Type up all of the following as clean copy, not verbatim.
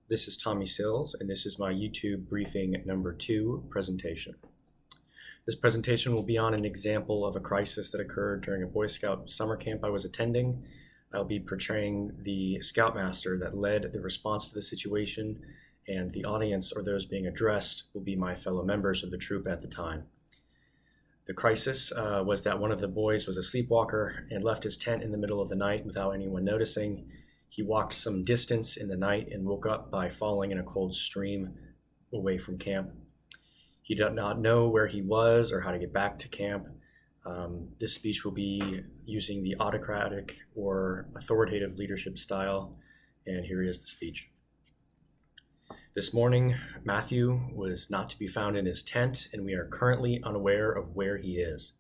This is Tommy Sills, and this is my YouTube briefing number 2 presentation. This presentation will be on an example of a crisis that occurred during a Boy Scout summer camp I was attending. I'll be portraying the Scoutmaster that led the response to the situation, and the audience, or those being addressed, will be my fellow members of the troop at the time. The crisis was that one of the boys was a sleepwalker and left his tent in the middle of the night without anyone noticing. He walked some distance in the night and woke up by falling in a cold stream away from camp. He did not know where he was or how to get back to camp. This speech will be using the autocratic or authoritative leadership style, and here is the speech. This morning, Mathew was not to be found in his tent, and we are currently unaware of where he is.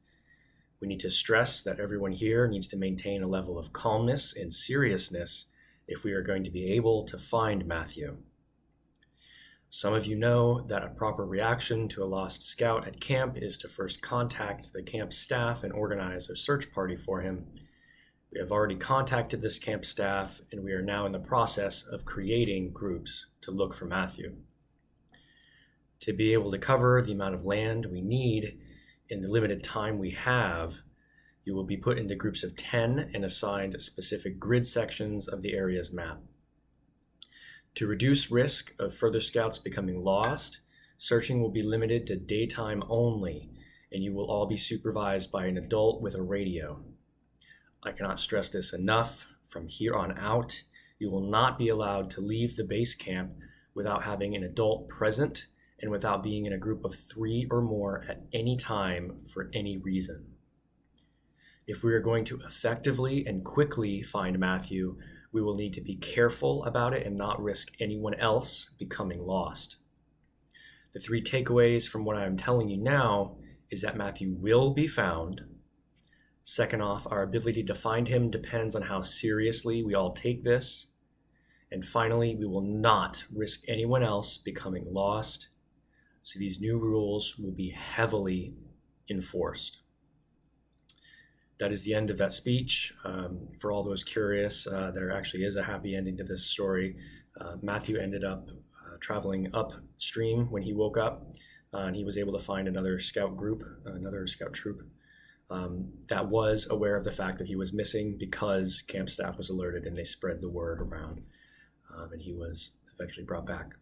We need to stress that everyone here needs to maintain a level of calmness and seriousness if we are going to be able to find Mathew. Some of you know that a proper reaction to a lost scout at camp is to first contact the camp staff and organize a search party for him. We have already contacted this camp staff, and we are now in the process of creating groups to look for Mathew. To be able to cover the amount of land we need in the limited time we have, you will be put into groups of 10 and assigned specific grid sections of the area's map. To reduce risk of further scouts becoming lost, searching will be limited to daytime only, and you will all be supervised by an adult with a radio. I cannot stress this enough. From here on out, you will not be allowed to leave the base camp without having an adult present and without being in a group of 3 or more at any time for any reason. If we are going to effectively and quickly find Mathew, we will need to be careful about it and not risk anyone else becoming lost. The 3 takeaways from what I am telling you now is that Mathew will be found. Second off, our ability to find him depends on how seriously we all take this. And finally, we will not risk anyone else becoming lost. So these new rules will be heavily enforced. That is the end of that speech. For all those curious, there actually is a happy ending to this story. Mathew ended up traveling upstream when he woke up, and he was able to find another scout group, another scout troop that was aware of the fact that he was missing because camp staff was alerted and they spread the word around, and he was eventually brought back.